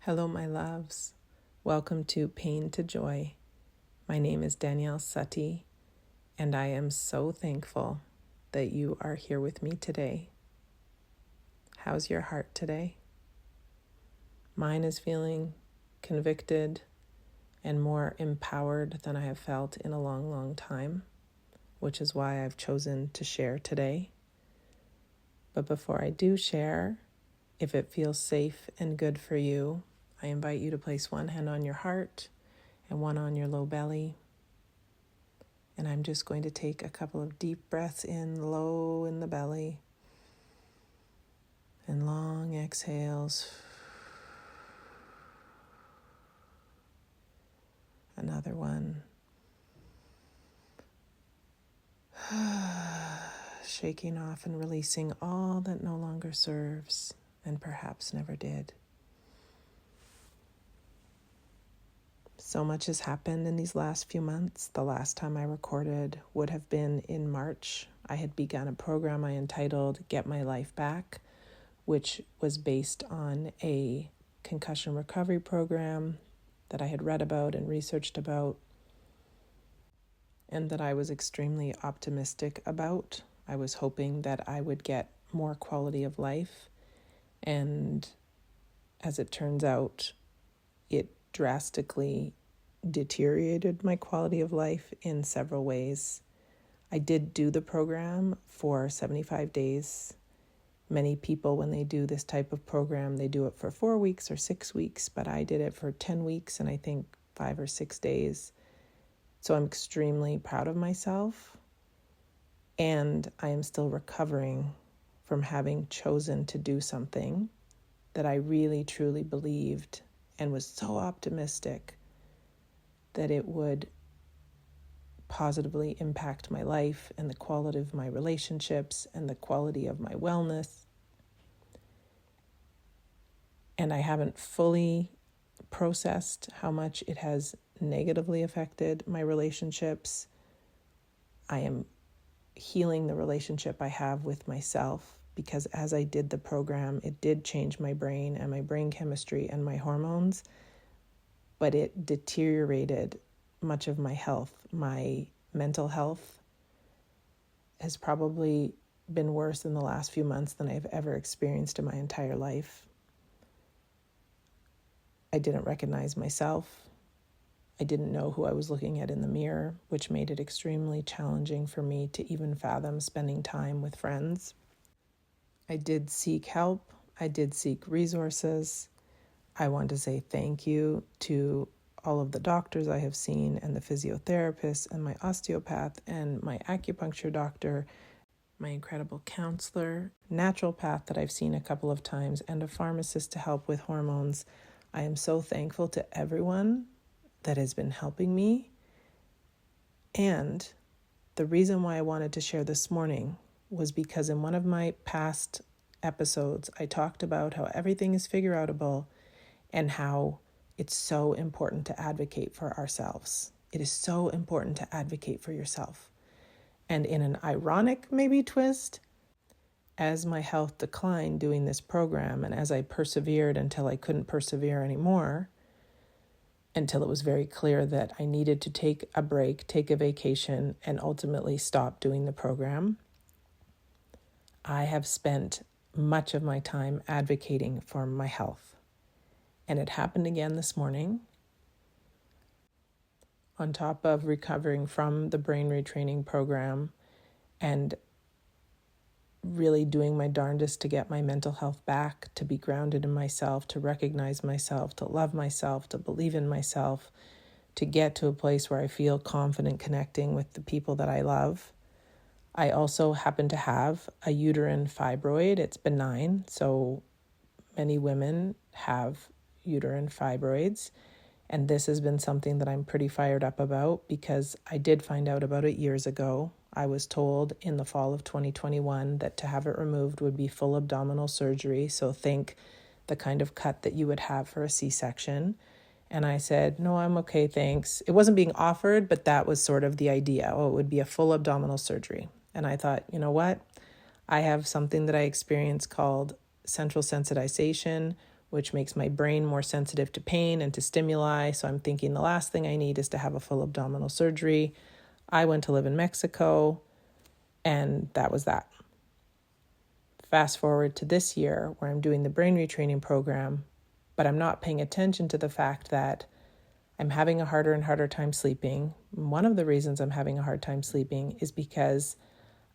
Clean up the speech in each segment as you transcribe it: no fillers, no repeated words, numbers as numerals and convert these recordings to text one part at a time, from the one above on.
Hello, my loves. Welcome to Pain to Joy. My name is Danielle Sutty, and I am so thankful that you are here with me today. How's your heart today? Mine is feeling convicted and more empowered than I have felt in a long, long time, which is why I've chosen to share today. But before I do share, if it feels safe and good for you, I invite you to place one hand on your heart and one on your low belly. And I'm just going to take a couple of deep breaths in, low in the belly, and long exhales. Another one. Shaking off and releasing all that no longer serves and perhaps never did. So much has happened in these last few months. The last time I recorded would have been in March. I had begun a program I entitled Get My Life Back, which was based on a concussion recovery program that I had read about and researched about, and that I was extremely optimistic about. I was hoping that I would get more quality of life, and as it turns out, it drastically deteriorated my quality of life in several ways. I did do the program for 75 days. Many people, when they do this type of program, they do it for 4 weeks or 6 weeks, but I did it for 10 weeks and I think 5 or 6 days. So I'm extremely proud of myself, and I am still recovering from having chosen to do something that I really truly believed and was so optimistic that it would positively impact my life and the quality of my relationships and the quality of my wellness. And I haven't fully processed how much it has negatively affected my relationships. I am healing the relationship I have with myself, because as I did the program, it did change my brain and my brain chemistry and my hormones, but it deteriorated much of my health. My mental health has probably been worse in the last few months than I've ever experienced in my entire life. I didn't recognize myself. I didn't know who I was looking at in the mirror, which made it extremely challenging for me to even fathom spending time with friends. I did seek help. I did seek resources. I want to say thank you to all of the doctors I have seen, and the physiotherapists, and my osteopath, and my acupuncture doctor, my incredible counselor, naturopath that I've seen a couple of times, and a pharmacist to help with hormones. I am so thankful to everyone that has been helping me. And the reason why I wanted to share this morning was because in one of my past episodes, I talked about how everything is figure outable and how it's so important to advocate for ourselves. It is so important to advocate for yourself. And in an ironic maybe twist, as my health declined doing this program, and as I persevered until I couldn't persevere anymore, until it was very clear that I needed to take a break, take a vacation, and ultimately stop doing the program, I have spent much of my time advocating for my health. And it happened again this morning. On top of recovering from the brain retraining program and really doing my darndest to get my mental health back, to be grounded in myself, to recognize myself, to love myself, to believe in myself, to get to a place where I feel confident connecting with the people that I love. I also happen to have a uterine fibroid. It's benign, so many women have uterine fibroids, and this has been something that I'm pretty fired up about, because I did find out about it years ago. I was told in the fall of 2021 that to have it removed would be full abdominal surgery, so think the kind of cut that you would have for a C-section. And I said, no, I'm okay, thanks. It wasn't being offered, but that was sort of the idea. Oh, it would be a full abdominal surgery. And I thought, you know what? I have something that I experience called central sensitization, which makes my brain more sensitive to pain and to stimuli. So I'm thinking the last thing I need is to have a full abdominal surgery. I went to live in Mexico, and that was that. Fast forward to this year where I'm doing the brain retraining program, but I'm not paying attention to the fact that I'm having a harder and harder time sleeping. One of the reasons I'm having a hard time sleeping is because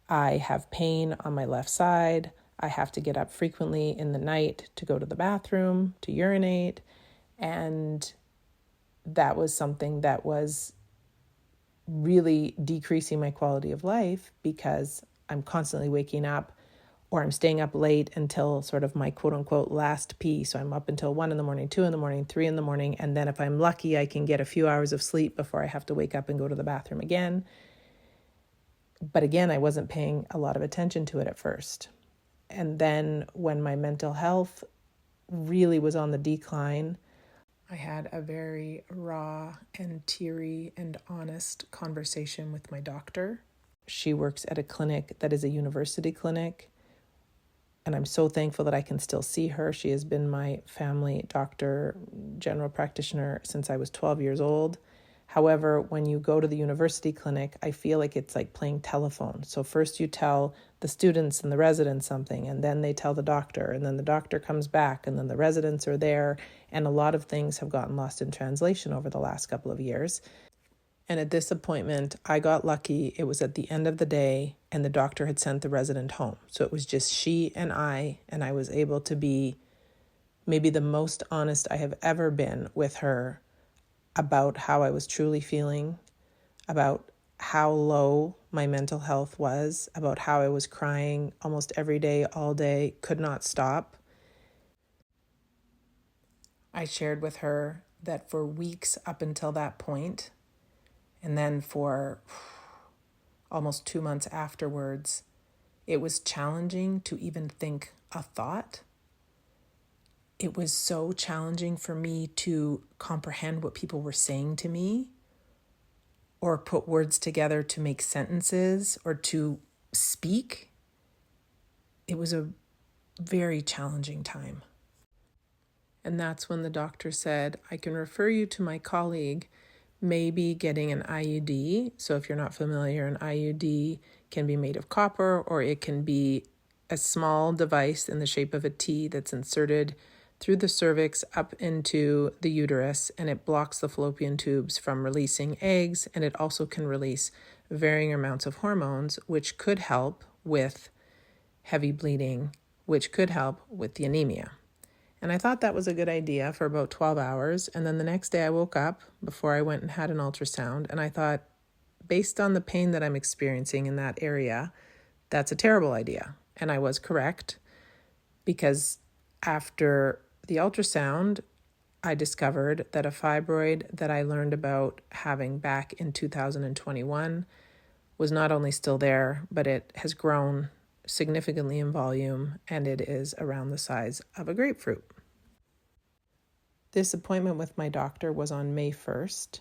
I have pain on my left side. I have to get up frequently in the night to go to the bathroom, to urinate. And that was something that was really decreasing my quality of life because I'm constantly waking up, or I'm staying up late until sort of my quote unquote last pee. So I'm up until 1 a.m, 2 a.m, 3 a.m. And then if I'm lucky, I can get a few hours of sleep before I have to wake up and go to the bathroom again. But again, I wasn't paying a lot of attention to it at first. And then when my mental health really was on the decline, I had a very raw and teary and honest conversation with my doctor. She works at a clinic that is a university clinic, and I'm so thankful that I can still see her. She has been my family doctor, general practitioner since I was 12 years old. However, when you go to the university clinic, I feel like it's like playing telephone. So first you tell the students and the residents something, and then they tell the doctor, and then the doctor comes back, and then the residents are there. And a lot of things have gotten lost in translation over the last couple of years. And at this appointment, I got lucky. It was at the end of the day, and the doctor had sent the resident home. So it was just she and I was able to be maybe the most honest I have ever been with her about how I was truly feeling, about how low my mental health was, about how I was crying almost every day, all day, could not stop. I shared with her that for weeks up until that point, and then for almost 2 months afterwards, it was challenging to even think a thought. It was so challenging for me to comprehend what people were saying to me, or put words together to make sentences, or to speak. It was a very challenging time. And that's when the doctor said, I can refer you to my colleague, maybe getting an IUD. So if you're not familiar, an IUD can be made of copper, or it can be a small device in the shape of a T that's inserted through the cervix up into the uterus, and it blocks the fallopian tubes from releasing eggs, and it also can release varying amounts of hormones, which could help with heavy bleeding, which could help with the anemia. And I thought that was a good idea for about 12 hours. And then the next day I woke up before I went and had an ultrasound, and I thought, based on the pain that I'm experiencing in that area, that's a terrible idea. And I was correct, because after the ultrasound, I discovered that a fibroid that I learned about having back in 2021 was not only still there, but it has grown significantly in volume, and it is around the size of a grapefruit. This appointment with my doctor was on May 1st.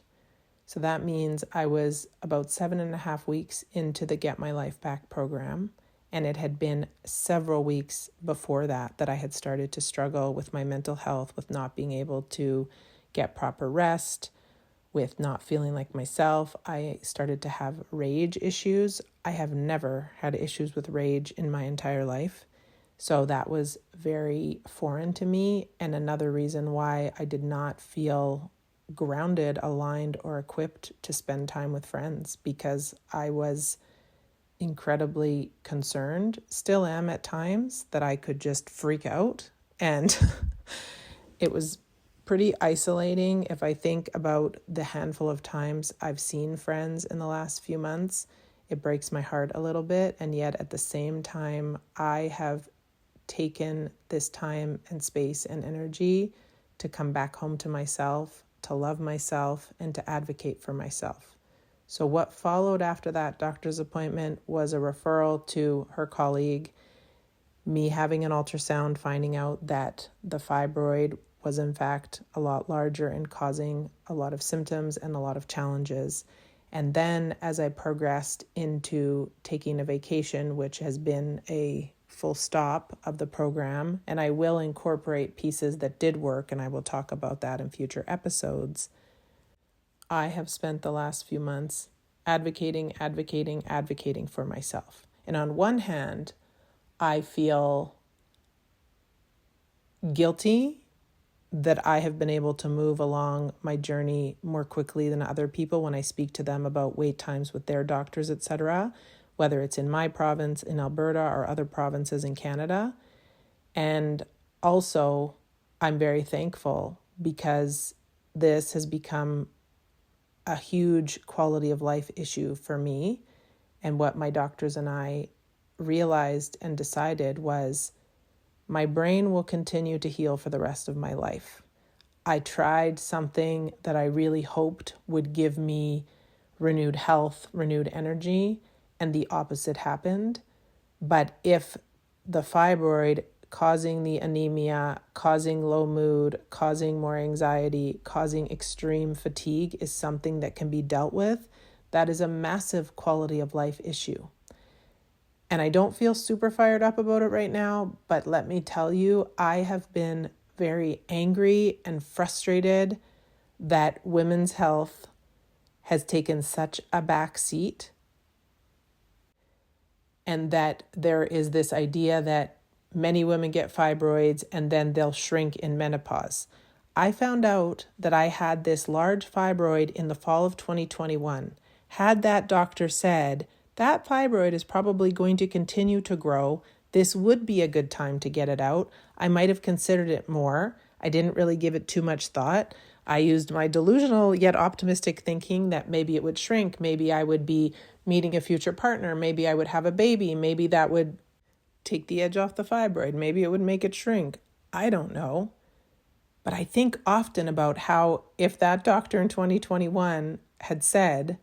So that means I was about 7.5 weeks into the Get My Life Back program. And it had been several weeks before that I had started to struggle with my mental health, with not being able to get proper rest, with not feeling like myself. I started to have rage issues. I have never had issues with rage in my entire life. So that was very foreign to me, and another reason why I did not feel grounded, aligned, or equipped to spend time with friends, because I was incredibly concerned, still am at times, that I could just freak out. And it was pretty isolating. If I think about the handful of times I've seen friends in the last few months, it breaks my heart a little bit. And yet at the same time, I have taken this time and space and energy to come back home to myself, to love myself, and to advocate for myself. So what followed after that doctor's appointment was a referral to her colleague, me having an ultrasound, finding out that the fibroid was in fact a lot larger and causing a lot of symptoms and a lot of challenges. And then as I progressed into taking a vacation, which has been a full stop of the program, and I will incorporate pieces that did work, and I will talk about that in future episodes. I have spent the last few months advocating for myself. And on one hand, I feel guilty that I have been able to move along my journey more quickly than other people when I speak to them about wait times with their doctors, etc., whether it's in my province in Alberta or other provinces in Canada. And also, I'm very thankful because this has become a huge quality of life issue for me. And what my doctors and I realized and decided was my brain will continue to heal for the rest of my life. I tried something that I really hoped would give me renewed health, renewed energy, and the opposite happened. But if the fibroid causing the anemia, causing low mood, causing more anxiety, causing extreme fatigue is something that can be dealt with, that is a massive quality of life issue. And I don't feel super fired up about it right now, but let me tell you, I have been very angry and frustrated that women's health has taken such a back seat, and that there is this idea that many women get fibroids and then they'll shrink in menopause. I found out that I had this large fibroid in the fall of 2021. Had that doctor said, that fibroid is probably going to continue to grow, this would be a good time to get it out, I might have considered it more. I didn't really give it too much thought. I used my delusional yet optimistic thinking that maybe it would shrink, maybe I would be meeting a future partner, maybe I would have a baby, maybe that would take the edge off the fibroid, maybe it would make it shrink. I don't know. But I think often about how if that doctor in 2021 had said,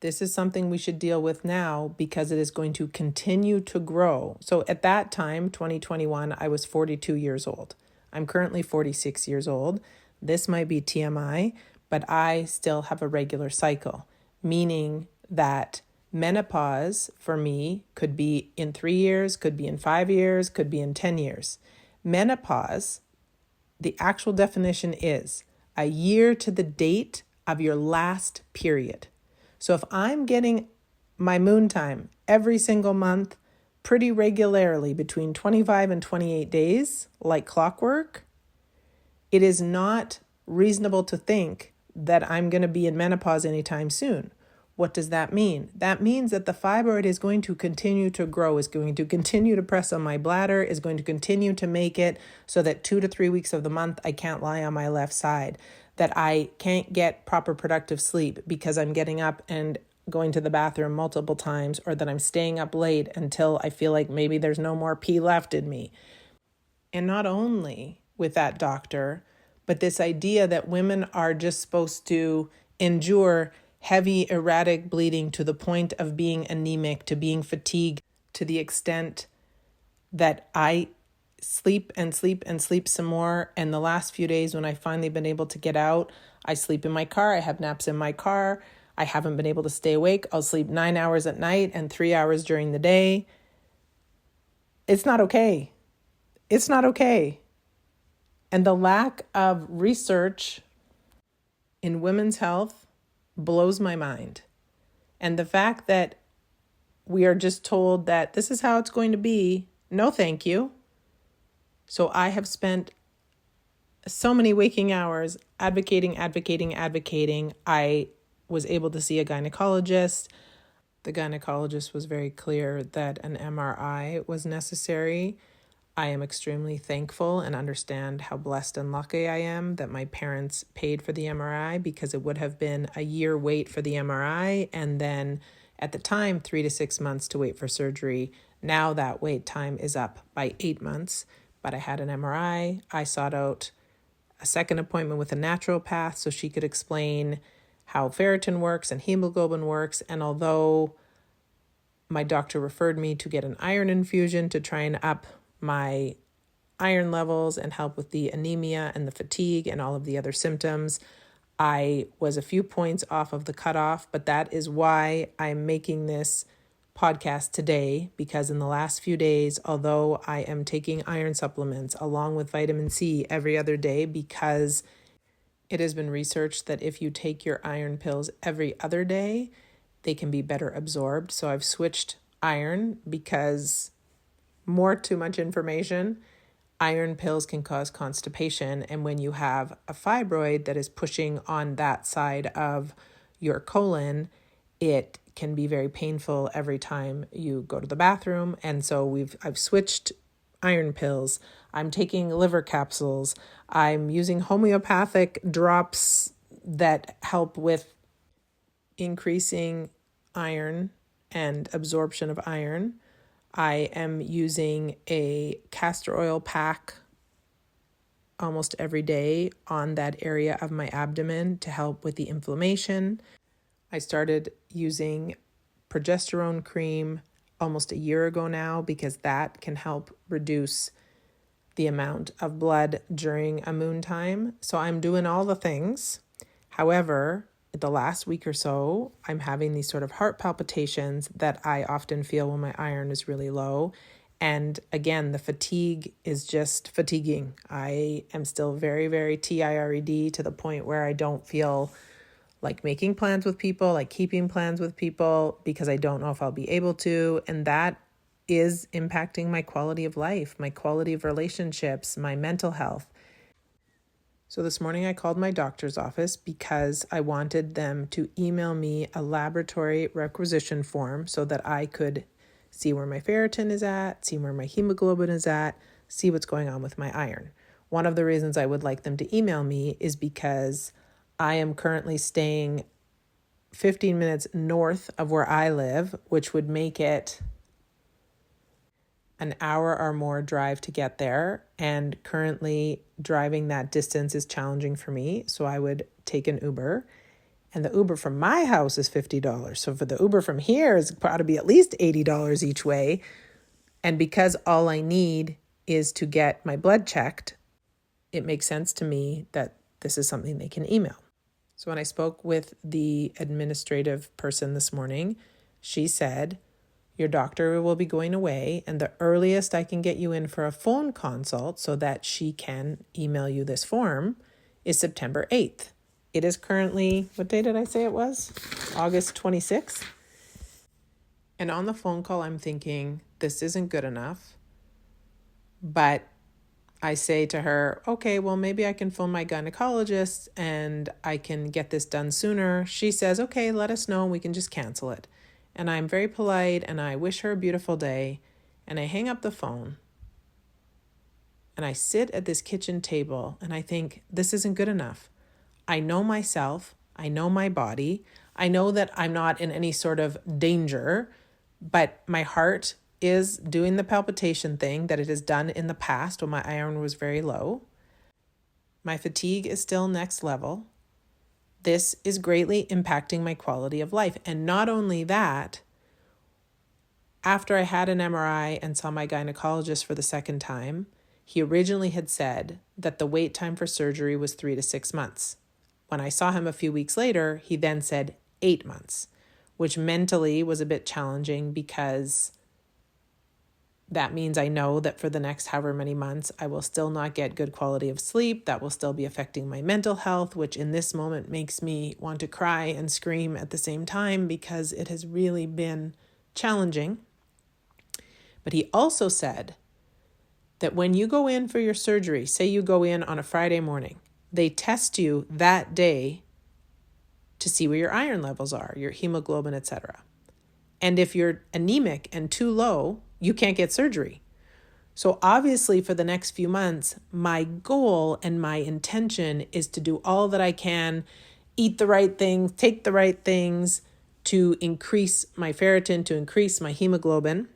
this is something we should deal with now because it is going to continue to grow. So at that time, 2021, I was 42 years old. I'm currently 46 years old. This might be TMI, but I still have a regular cycle, meaning that menopause for me could be in 3 years, could be in 5 years, could be in 10 years. Menopause, the actual definition is a year to the date of your last period. So if I'm getting my moon time every single month pretty regularly between 25 and 28 days, like clockwork, it is not reasonable to think that I'm going to be in menopause anytime soon. What does that mean? That means that the fibroid is going to continue to grow, is going to continue to press on my bladder, is going to continue to make it so that 2 to 3 weeks of the month I can't lie on my left side, that I can't get proper productive sleep because I'm getting up and going to the bathroom multiple times, or that I'm staying up late until I feel like maybe there's no more pee left in me. And not only with that doctor, but this idea that women are just supposed to endure heavy, erratic bleeding to the point of being anemic, to being fatigued, to the extent that I sleep and sleep and sleep some more. And the last few days when I finally been able to get out, I sleep in my car. I have naps in my car. I haven't been able to stay awake. I'll sleep 9 hours at night and 3 hours during the day. It's not okay. It's not okay. And the lack of research in women's health blows my mind. And the fact that we are just told that this is how it's going to be, no thank you. So I have spent so many waking hours advocating. I was able to see a gynecologist. The gynecologist was very clear that an MRI was necessary. I am extremely thankful and understand how blessed and lucky I am that my parents paid for the MRI, because it would have been a year wait for the MRI and then at the time 3 to 6 months to wait for surgery. Now that wait time is up by 8 months, but I had an MRI. I sought out a second appointment with a naturopath so she could explain how ferritin works and hemoglobin works. And although my doctor referred me to get an iron infusion to try and up my iron levels and help with the anemia and the fatigue and all of the other symptoms, I was a few points off of the cutoff, but that is why I'm making this podcast today because in the last few days, although I am taking iron supplements along with vitamin C every other day, because it has been researched that if you take your iron pills every other day, they can be better absorbed. So I've switched iron because too much information. Iron pills can cause constipation. And when you have a fibroid that is pushing on that side of your colon, it can be very painful every time you go to the bathroom. And so I've switched iron pills. I'm taking liver capsules. I'm using homeopathic drops that help with increasing iron and absorption of iron. I am using a castor oil pack almost every day on that area of my abdomen to help with the inflammation. I started using progesterone cream almost a year ago now because that can help reduce the amount of blood during a moon time. So I'm doing all the things. However, the last week or so, I'm having these sort of heart palpitations that I often feel when my iron is really low. And again, the fatigue is just fatiguing. I am still very, very tired to the point where I don't feel like making plans with people, like keeping plans with people, because I don't know if I'll be able to. And that is impacting my quality of life, my quality of relationships, my mental health. So this morning I called my doctor's office because I wanted them to email me a laboratory requisition form so that I could see where my ferritin is at, see where my hemoglobin is at, see what's going on with my iron. One of the reasons I would like them to email me is because I am currently staying 15 minutes north of where I live, which would make it an hour or more drive to get there. And currently driving that distance is challenging for me. So I would take an Uber. And the Uber from my house is $50. So for the Uber from here is got to be at least $80 each way. And because all I need is to get my blood checked, it makes sense to me that this is something they can email. So when I spoke with the administrative person this morning, she said, your doctor will be going away, and the earliest I can get you in for a phone consult so that she can email you this form is September 8th. It is currently, what day did I say it was? August 26th. And on the phone call, I'm thinking, this isn't good enough. But I say to her, okay, well, maybe I can phone my gynecologist and I can get this done sooner. She says, okay, let us know. We can just cancel it. And I'm very polite and I wish her a beautiful day. And I hang up the phone and I sit at this kitchen table and I think, this isn't good enough. I know myself. I know my body. I know that I'm not in any sort of danger, but my heart is doing the palpitation thing that it has done in the past when my iron was very low. My fatigue is still next level. This is greatly impacting my quality of life. And not only that, after I had an MRI and saw my gynecologist for the second time, he originally had said that the wait time for surgery was 3 to 6 months. When I saw him a few weeks later, he then said 8 months, which mentally was a bit challenging because that means I know that for the next however many months, I will still not get good quality of sleep. That will still be affecting my mental health, which in this moment makes me want to cry and scream at the same time because it has really been challenging. But he also said that when you go in for your surgery, say you go in on a Friday morning, they test you that day to see where your iron levels are, your hemoglobin, etc. And if you're anemic and too low, you can't get surgery. So obviously for the next few months, my goal and my intention is to do all that I can, eat the right things, take the right things to increase my ferritin, to increase my hemoglobin.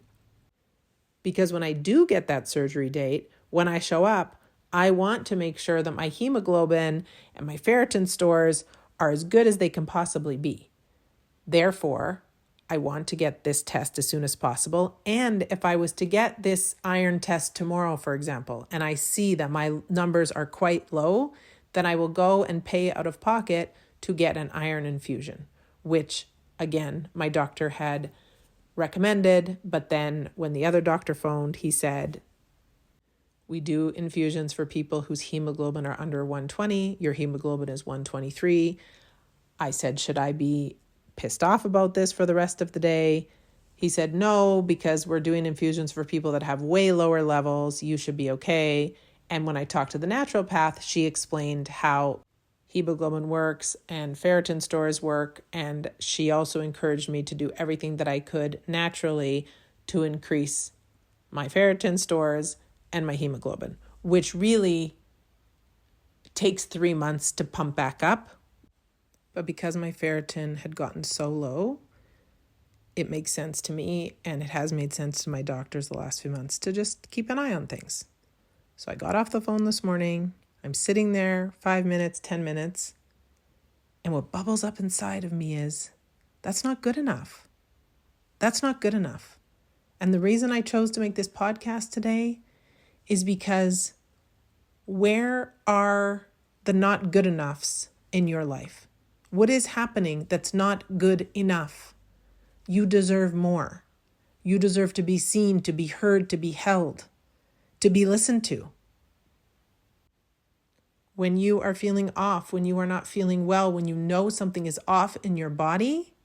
Because when I do get that surgery date, when I show up, I want to make sure that my hemoglobin and my ferritin stores are as good as they can possibly be. Therefore, I want to get this test as soon as possible. And if I was to get this iron test tomorrow, for example, and I see that my numbers are quite low, then I will go and pay out of pocket to get an iron infusion, which again, my doctor had recommended. But then when the other doctor phoned, he said, we do infusions for people whose hemoglobin are under 120. Your hemoglobin is 123. I said, should I be pissed off about this for the rest of the day? He said, no, because we're doing infusions for people that have way lower levels. You should be okay. And when I talked to the naturopath, she explained how hemoglobin works and ferritin stores work. And she also encouraged me to do everything that I could naturally to increase my ferritin stores and my hemoglobin, which really takes 3 months to pump back up. But because my ferritin had gotten so low, it makes sense to me, and it has made sense to my doctors the last few months to just keep an eye on things. So I got off the phone this morning. I'm sitting there 5 minutes, 10 minutes. And what bubbles up inside of me is, that's not good enough. That's not good enough. And the reason I chose to make this podcast today is because where are the not good enoughs in your life? What is happening that's not good enough? You deserve more. You deserve to be seen, to be heard, to be held, to be listened to. When you are feeling off, when you are not feeling well, when you know something is off in your body,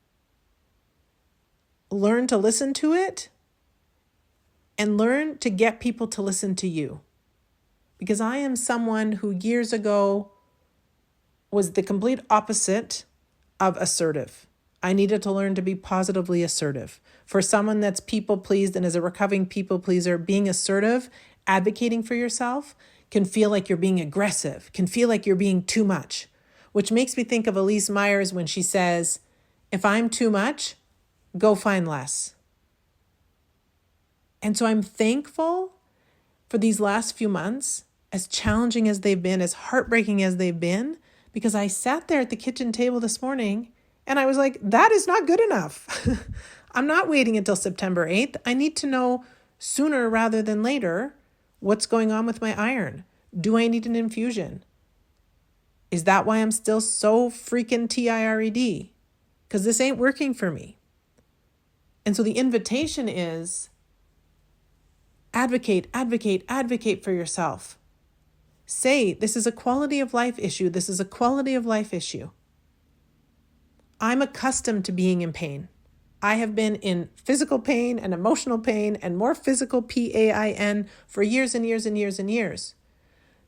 learn to listen to it and learn to get people to listen to you. Because I am someone who years ago was the complete opposite of assertive. I needed to learn to be positively assertive. For someone that's people pleased and is a recovering people pleaser, being assertive, advocating for yourself can feel like you're being aggressive, can feel like you're being too much, which makes me think of Elise Myers when she says, if I'm too much, go find less. And so I'm thankful for these last few months, as challenging as they've been, as heartbreaking as they've been, because I sat there at the kitchen table this morning and I was like, that is not good enough. I'm not waiting until September 8th. I need to know sooner rather than later what's going on with my iron. Do I need an infusion? Is that why I'm still so freaking tired? Because this ain't working for me. And so the invitation is advocate, advocate, advocate for yourself. Say, this is a quality of life issue. This is a quality of life issue. I'm accustomed to being in pain. I have been in physical pain and emotional pain and more physical pain for years and years and years and years.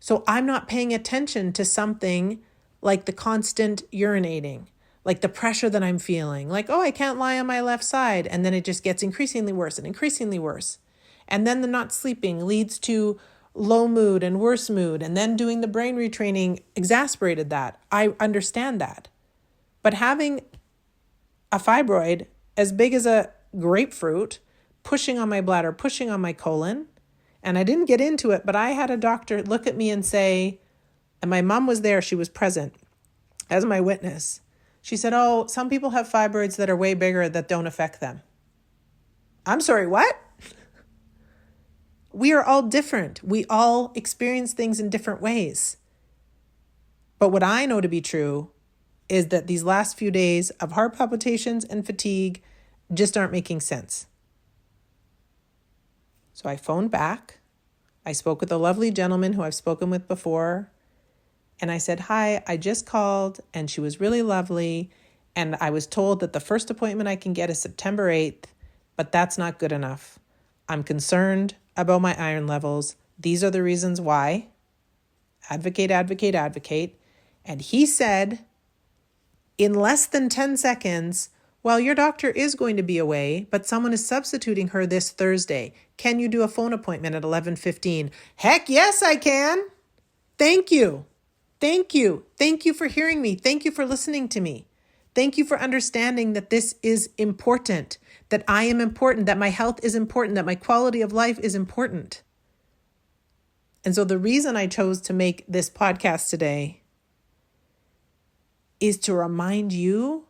So I'm not paying attention to something like the constant urinating, like the pressure that I'm feeling, like, oh, I can't lie on my left side. And then it just gets increasingly worse and increasingly worse. And then the not sleeping leads to low mood and worse mood. And then doing the brain retraining exasperated that. I understand that. But having a fibroid as big as a grapefruit, pushing on my bladder, pushing on my colon, and I didn't get into it, but I had a doctor look at me and say, and my mom was there, she was present as my witness. She said, oh, some people have fibroids that are way bigger that don't affect them. I'm sorry, what? We are all different. We all experience things in different ways. But what I know to be true is that these last few days of heart palpitations and fatigue just aren't making sense. So I phoned back. I spoke with a lovely gentleman who I've spoken with before. And I said, hi, I just called and she was really lovely. And I was told that the first appointment I can get is September 8th, but that's not good enough. I'm concerned about my iron levels. These are the reasons why. Advocate, advocate, advocate. And he said, in less than 10 seconds, well, your doctor is going to be away, but someone is substituting her this Thursday. Can you do a phone appointment at 11:15? Heck yes, I can. Thank you. Thank you. Thank you for hearing me. Thank you for listening to me. Thank you for understanding that this is important, that I am important, that my health is important, that my quality of life is important. And so the reason I chose to make this podcast today is to remind you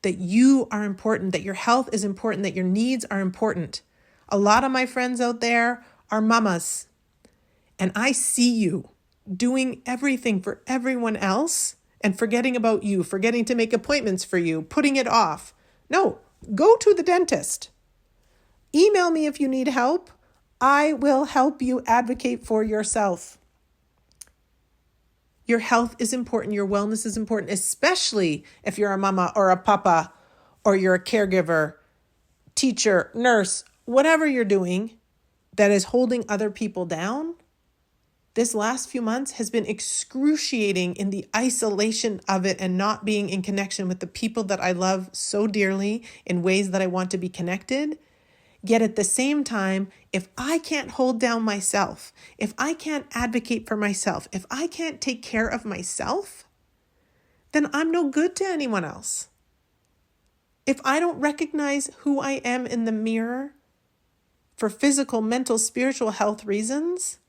that you are important, that your health is important, that your needs are important. A lot of my friends out there are mamas, and I see you doing everything for everyone else and forgetting about you, forgetting to make appointments for you, putting it off. No, go to the dentist. Email me if you need help. I will help you advocate for yourself. Your health is important. Your wellness is important, especially if you're a mama or a papa or you're a caregiver, teacher, nurse, whatever you're doing that is holding other people down. This last few months has been excruciating in the isolation of it and not being in connection with the people that I love so dearly in ways that I want to be connected. Yet at the same time, if I can't hold down myself, if I can't advocate for myself, if I can't take care of myself, then I'm no good to anyone else. If I don't recognize who I am in the mirror for physical, mental, spiritual health reasons,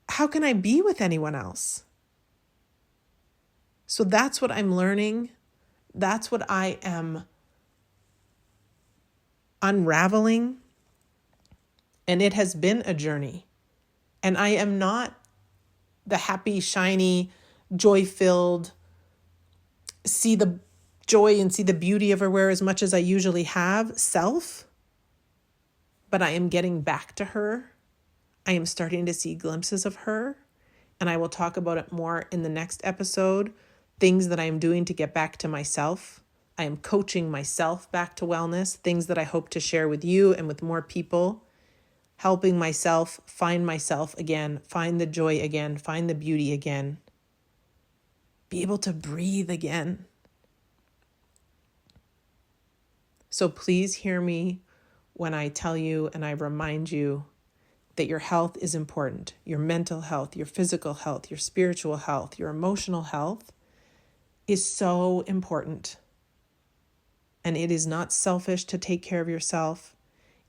how can I be with anyone else? So that's what I'm learning. That's what I am unraveling. And it has been a journey. And I am not the happy, shiny, joy-filled, see the joy and see the beauty everywhere as much as I usually have self. But I am getting back to her. I am starting to see glimpses of her. And I will talk about it more in the next episode. Things that I am doing to get back to myself. I am coaching myself back to wellness. Things that I hope to share with you and with more people. Helping myself again, find the joy again, find the beauty again. Be able to breathe again. So please hear me when I tell you and I remind you that your health is important. Your mental health, your physical health, your spiritual health, your emotional health is so important. And it is not selfish to take care of yourself.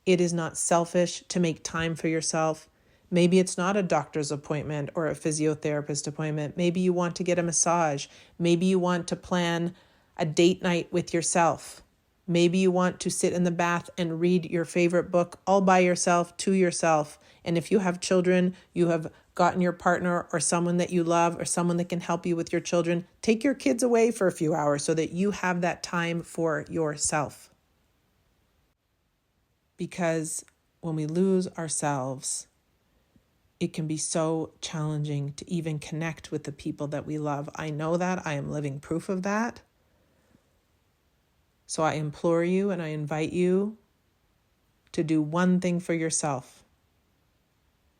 It is not selfish to make time for yourself. Maybe it's not a doctor's appointment or a physiotherapist appointment. Maybe you want to get a massage. Maybe you want to plan a date night with yourself. Maybe you want to sit in the bath and read your favorite book all by yourself, to yourself. And if you have children, you have gotten your partner or someone that you love or someone that can help you with your children. Take your kids away for a few hours so that you have that time for yourself. Because when we lose ourselves, it can be so challenging to even connect with the people that we love. I know that. I am living proof of that. So I implore you and I invite you to do one thing for yourself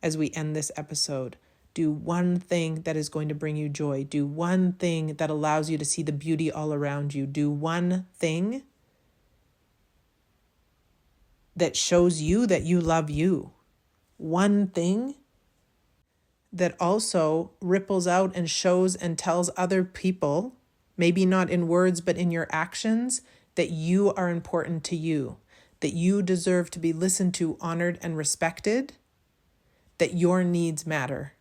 as we end this episode. Do one thing that is going to bring you joy. Do one thing that allows you to see the beauty all around you. Do one thing that shows you that you love you. One thing that also ripples out and shows and tells other people, maybe not in words, but in your actions, that you are important to you, that you deserve to be listened to, honored, and respected, that your needs matter,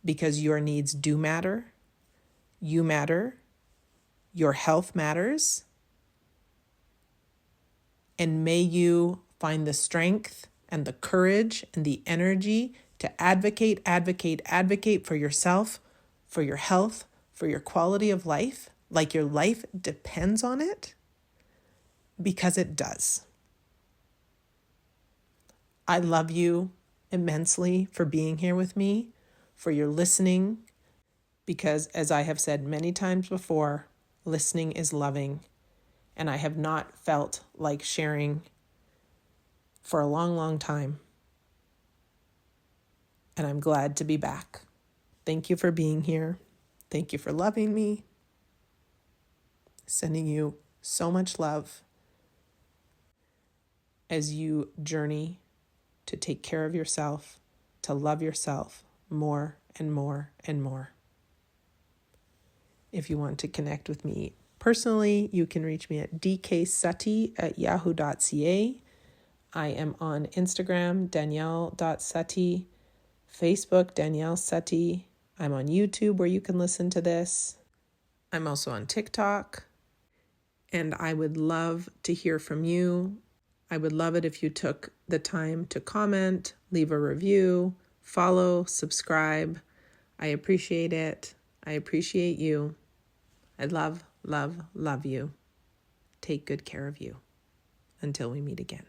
because your needs do matter. You matter. Your health matters. And may you find the strength and the courage and the energy to advocate for yourself, for your health, for your quality of life, like your life depends on it, because it does. I love you immensely for being here with me, for your listening, because as I have said many times before, listening is loving, and I have not felt like sharing for a long, long time. And I'm glad to be back. Thank you for being here. Thank you for loving me. Sending you so much love as you journey to take care of yourself, to love yourself more and more and more. If you want to connect with me personally, you can reach me at dksutty@yahoo.ca. I am on Instagram, Danielle.Sutty, Facebook, Danielle Sutty. I'm on YouTube where you can listen to this. I'm also on TikTok. And I would love to hear from you. I would love it if you took the time to comment, leave a review, follow, subscribe. I appreciate it. I appreciate you. I love, love, love you. Take good care of you. Until we meet again.